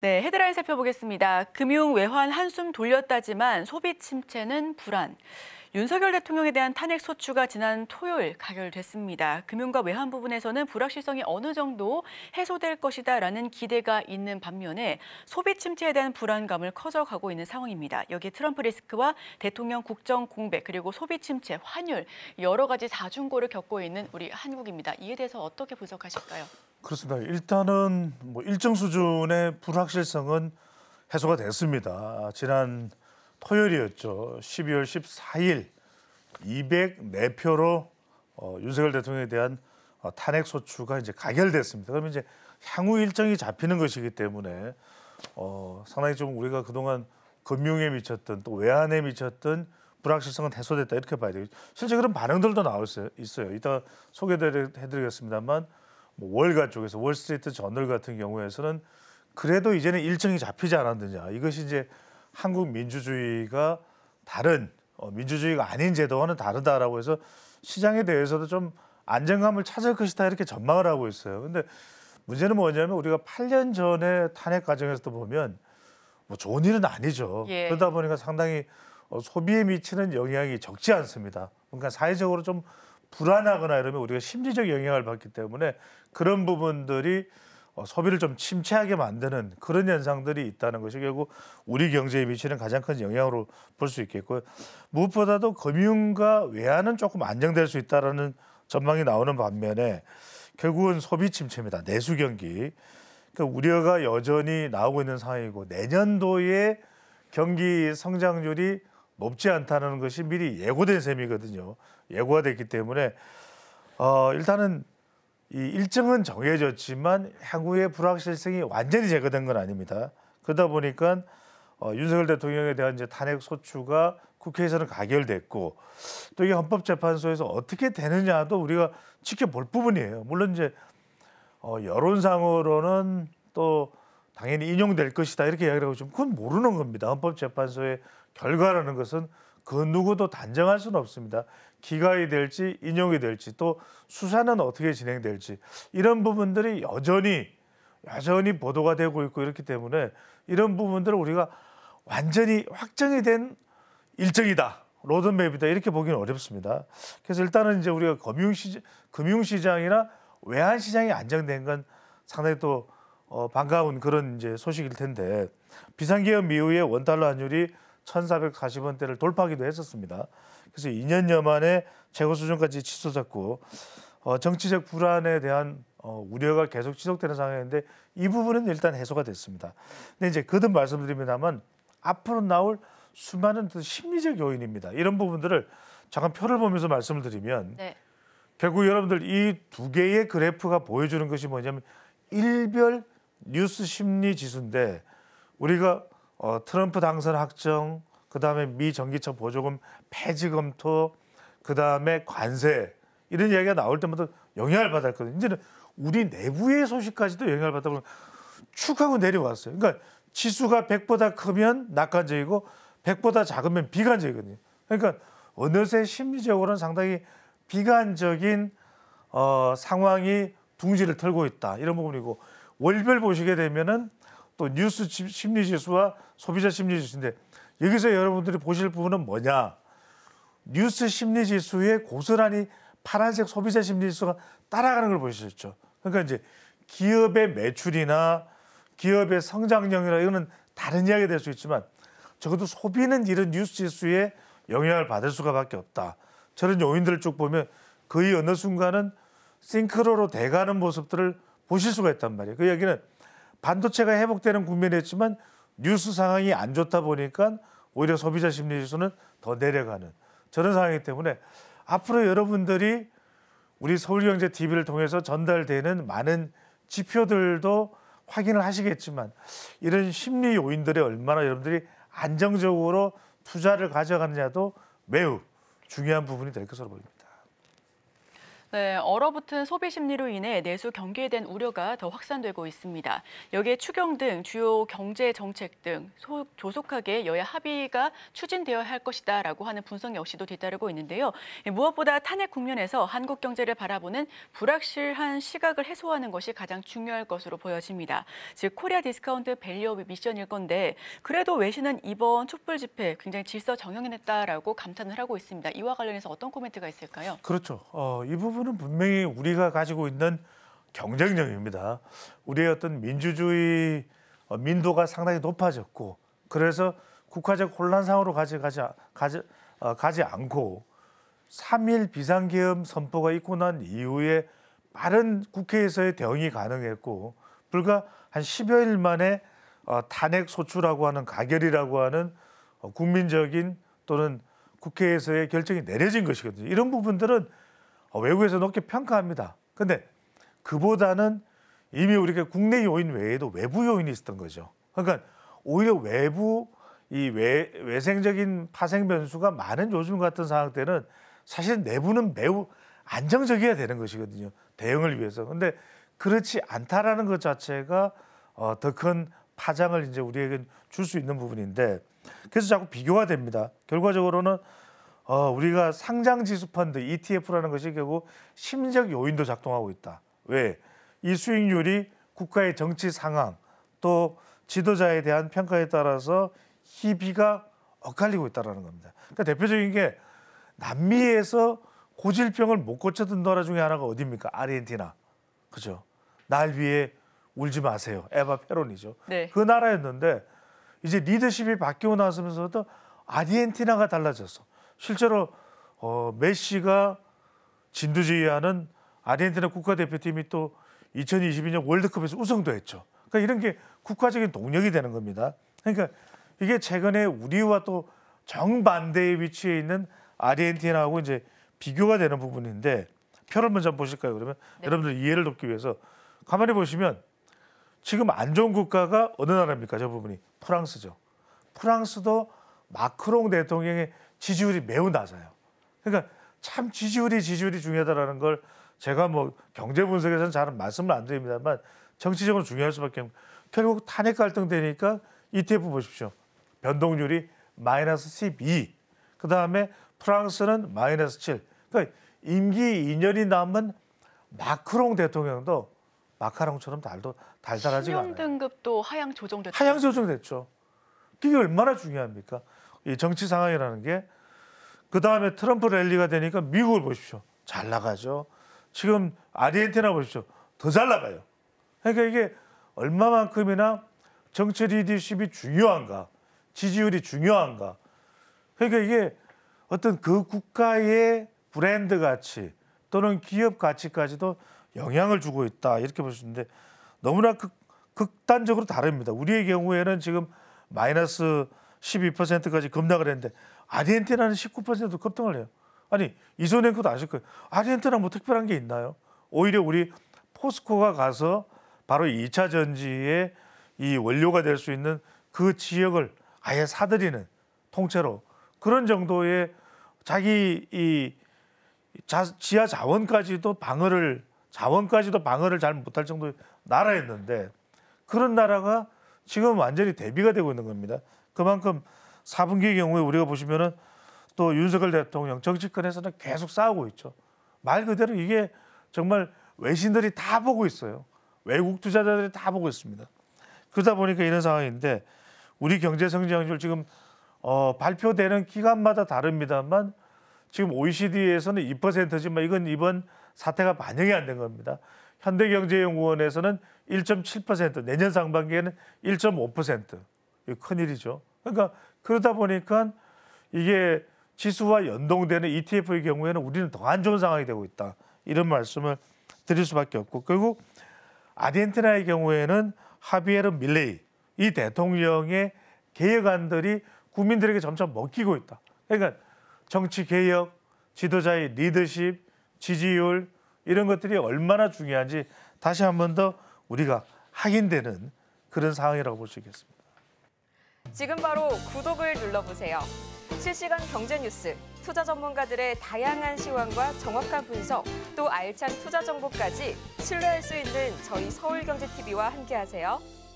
네, 헤드라인 살펴보겠습니다. 금융 외환 한숨 돌렸다지만 소비 침체는 불안. 윤석열 대통령에 대한 탄핵 소추가 지난 토요일 가결됐습니다. 금융과 외환 부분에서는 불확실성이 어느 정도 해소될 것이다라는 기대가 있는 반면에 소비 침체에 대한 불안감을 커져가고 있는 상황입니다. 여기에 트럼프 리스크와 대통령 국정 공백 그리고 소비 침체, 환율 여러 가지 사중고를 겪고 있는 우리 한국입니다. 이에 대해서 어떻게 분석하실까요? 그렇습니다. 일단은 일정 수준의 불확실성은 해소가 됐습니다. 지난 토요일이었죠. 12월 14일 204표로 윤석열 대통령에 대한 탄핵 소추가 이제 가결됐습니다. 그러면 이제 향후 일정이 잡히는 것이기 때문에 상당히 좀 우리가 그동안 금융에 미쳤던 또 외환에 미쳤던 불확실성은 해소됐다 이렇게 봐야 돼요. 실제 그런 반응들도 나올 수 있어요. 이따 소개해드리겠습니다만 월가 쪽에서 월스트리트 저널 같은 경우에서는 그래도 이제는 일정이 잡히지 않았느냐. 이것이 이제 한국 민주주의가 다른 민주주의가 아닌 제도와는 다르다라고 해서 시장에 대해서도 좀 안정감을 찾을 것이다 이렇게 전망을 하고 있어요. 근데 문제는 뭐냐면 우리가 8년 전에 탄핵 과정에서도 보면 좋은 일은 아니죠. 예. 그러다 보니까 상당히 소비에 미치는 영향이 적지 않습니다. 그러니까 사회적으로 좀 불안하거나 이러면 우리가 심리적 영향을 받기 때문에 그런 부분들이 소비를 좀 침체하게 만드는 그런 현상들이 있다는 것이 결국 우리 경제에 미치는 가장 큰 영향으로 볼 수 있겠고요. 무엇보다도 금융과 외환은 조금 안정될 수 있다는 전망이 나오는 반면에 결국은 소비 침체입니다. 내수 경기. 그러니까 우려가 여전히 나오고 있는 상황이고 내년도에 경기 성장률이 높지 않다는 것이 미리 예고된 셈이거든요. 예고가 됐기 때문에 일단은 이 일정은 정해졌지만 향후의 불확실성이 완전히 제거된 건 아닙니다. 그러다 보니까 윤석열 대통령에 대한 이제 탄핵 소추가 국회에서는 가결됐고 또 이게 헌법재판소에서 어떻게 되느냐도 우리가 지켜볼 부분이에요. 물론 이제 여론상으로는 또 당연히 인용될 것이다 이렇게 이야기를 하고 있지만 그건 모르는 겁니다. 헌법재판소의 결과라는 것은 그 누구도 단정할 수는 없습니다. 기각이 될지 인용이 될지 또 수사는 어떻게 진행될지 이런 부분들이 여전히 보도가 되고 있고 이렇기 때문에 이런 부분들을 우리가 완전히 확정이 된 일정이다. 로드맵이다. 이렇게 보기는 어렵습니다. 그래서 일단은 이제 우리가 금융시장이나 외환시장이 안정된 건 상당히 또 반가운 그런 이제 소식일 텐데 비상계엄 이후에 원달러 환율이 1,440원대를 돌파하기도 했었습니다. 그래서 2년여 만에 최고 수준까지 치솟았고 정치적 불안에 대한 우려가 계속 지속되는 상황인데 이 부분은 일단 해소가 됐습니다. 근데 이제 거듭 말씀드립니다만 앞으로 나올 수많은 심리적 요인입니다. 이런 부분들을 잠깐 표를 보면서 말씀을 드리면 네. 결국 여러분들 이 두 개의 그래프가 보여주는 것이 뭐냐면 일별 뉴스 심리 지수인데 우리가 트럼프 당선 확정, 그다음에 미 전기차 보조금 폐지 검토, 그다음에 관세 이런 이야기가 나올 때마다 영향을 받았거든요. 이제는 우리 내부의 소식까지도 영향을 받다 보면 축 하고 내려왔어요. 그러니까 지수가 100보다 크면 낙관적이고 100보다 작으면 비관적이거든요. 그러니까 어느새 심리적으로는 상당히 비관적인 상황이 둥지를 틀고 있다. 이런 부분이고 월별 보시게 되면은 또 뉴스 심리 지수와 소비자 심리 지수인데 여기서 여러분들이 보실 부분은 뭐냐? 뉴스 심리 지수에 고스란히 파란색 소비자 심리 지수가 따라가는 걸 보셨죠. 그러니까 이제 기업의 매출이나 기업의 성장력이나 이거는 다른 이야기가 될 수 있지만 적어도 소비는 이런 뉴스 지수에 영향을 받을 수밖에 없다. 저런 요인들을 쭉 보면 거의 어느 순간은 싱크로로 돼가는 모습들을 보실 수가 있단 말이에요. 그 얘기는 반도체가 회복되는 국면이었지만 뉴스 상황이 안 좋다 보니까 오히려 소비자 심리 지수는 더 내려가는 저런 상황이기 때문에 앞으로 여러분들이 우리 서울경제TV를 통해서 전달되는 많은 지표들도 확인을 하시겠지만 이런 심리 요인들에 얼마나 여러분들이 안정적으로 투자를 가져가느냐도 매우 중요한 부분이 될 것으로 보입니다. 네, 얼어붙은 소비 심리로 인해 내수 경기에 대한 우려가 더 확산되고 있습니다. 여기에 추경 등 주요 경제 정책 등 조속하게 여야 합의가 추진되어야 할 것이다라고 하는 분석 역시도 뒤따르고 있는데요. 무엇보다 탄핵 국면에서 한국 경제를 바라보는 불확실한 시각을 해소하는 것이 가장 중요할 것으로 보여집니다. 즉 코리아 디스카운트 밸류업 미션일 건데 그래도 외신은 이번 촛불 집회 굉장히 질서 정연했다라고 감탄을 하고 있습니다. 이와 관련해서 어떤 코멘트가 있을까요? 그렇죠. 이 부분은 분명히 우리가 가지고 있는 경쟁력입니다. 우리의 어떤 민주주의 민도가 상당히 높아졌고 그래서 국가적 혼란상으로 가지 않고 3.1 비상계엄 선포가 있고 난 이후에 빠른 국회에서의 대응이 가능했고 불과 한 10여일 만에 탄핵 소추라고 하는 가결이라고 하는 국민적인 또는 국회에서의 결정이 내려진 것이거든요. 이런 부분들은 외국에서 높게 평가합니다. 그런데 그보다는 이미 우리가 국내 요인 외에도 외부 요인이 있었던 거죠. 그러니까 오히려 외부 이 외생적인 파생 변수가 많은 요즘 같은 상황 때는 사실 내부는 매우 안정적이어야 되는 것이거든요. 대응을 위해서. 그런데 그렇지 않다라는 것 자체가 더 큰 파장을 이제 우리에게 줄 수 있는 부분인데 그래서 자꾸 비교가 됩니다. 결과적으로는 우리가 상장 지수 펀드 ETF라는 것이 결국 심리적 요인도 작동하고 있다. 왜? 이 수익률이 국가의 정치 상황 또 지도자에 대한 평가에 따라서 희비가 엇갈리고 있다는 겁니다. 그러니까 대표적인 게 남미에서 고질병을 못 고쳤던 나라 중에 하나가 어디입니까? 아르헨티나. 그죠? 날 위해 울지 마세요. 에바 페론이죠. 네. 그 나라였는데 이제 리더십이 바뀌고 나서면서도 아르헨티나가 달라졌어. 실제로 메시가 진두지휘하는 아르헨티나 국가대표팀이 또 2022년 월드컵에서 우승도 했죠. 그러니까 이런 게 국가적인 동력이 되는 겁니다. 그러니까 이게 최근에 우리와 또 정반대의 위치에 있는 아르헨티나하고 이제 비교가 되는 부분인데 표를 먼저 한번 보실까요? 그러면 네. 여러분들 이해를 돕기 위해서 가만히 보시면 지금 안 좋은 국가가 어느 나라입니까? 저 부분이 프랑스죠. 프랑스도 마크롱 대통령의 지지율이 매우 낮아요. 그러니까 참 지지율이 중요하다라는 걸 제가 뭐 경제 분석에서는 잘 말씀을 안 드립니다만 정치적으로 중요할 수밖에 없고 결국 탄핵 갈등 되니까 ETF 보십시오. 변동률이 마이너스 12. 그다음에 프랑스는 마이너스 7. 그러니까 임기 2년이 남은 마크롱 대통령도 마카롱처럼 달달하지가 신용 않아요. 등급도 하향 조정됐죠. 하향 조정됐죠. 그게 얼마나 중요합니까? 이 정치 상황이라는 게. 그다음에 트럼프 랠리가 되니까 미국을 보십시오. 잘 나가죠. 지금 아르헨티나 보십시오. 더 잘 나가요. 그러니까 이게 얼마만큼이나 정치 리더십이 중요한가, 지지율이 중요한가. 그러니까 이게 어떤 그 국가의 브랜드 가치 또는 기업 가치까지도 영향을 주고 있다 이렇게 볼 수 있는데 너무나 극단적으로 다릅니다. 우리의 경우에는 지금 마이너스 12%까지 급락을 했는데 아르헨티나는 19% 급등을 해요. 아니 이소냉코도 아실 거예요. 아르헨티나 뭐 특별한 게 있나요? 오히려 우리 포스코가 가서 바로 2차 전지의 이 원료가 될 수 있는 그 지역을 아예 사들이는 통째로 그런 정도의 자기 이 지하 자원까지도 방어를 잘 못할 정도의 나라였는데 그런 나라가 지금 완전히 대비가 되고 있는 겁니다. 그만큼 4분기의 경우에 우리가 보시면은 또 윤석열 대통령 정치권에서는 계속 싸우고 있죠. 말 그대로 이게 정말 외신들이 다 보고 있어요. 외국 투자자들이 다 보고 있습니다. 그러다 보니까 이런 상황인데 우리 경제 성장률 지금 발표되는 기간마다 다릅니다만 지금 OECD에서는 2%지만 이건 이번 사태가 반영이 안 된 겁니다. 현대경제연구원에서는 1.7%, 내년 상반기에는 1.5%. 이거 큰일이죠. 그러니까 그러다 보니까 이게 지수와 연동되는 ETF의 경우에는 우리는 더 안 좋은 상황이 되고 있다. 이런 말씀을 드릴 수밖에 없고 결국 아르헨티나의 경우에는 하비에르 밀레이 이 대통령의 개혁안들이 국민들에게 점점 먹히고 있다. 그러니까 정치 개혁, 지도자의 리더십, 지지율 이런 것들이 얼마나 중요한지 다시 한 번 더 우리가 확인되는 그런 상황이라고 볼 수 있겠습니다. 지금 바로 구독을 눌러보세요. 실시간 경제 뉴스, 투자 전문가들의 다양한 시황과 정확한 분석, 또 알찬 투자 정보까지 신뢰할 수 있는 저희 서울경제TV와 함께하세요.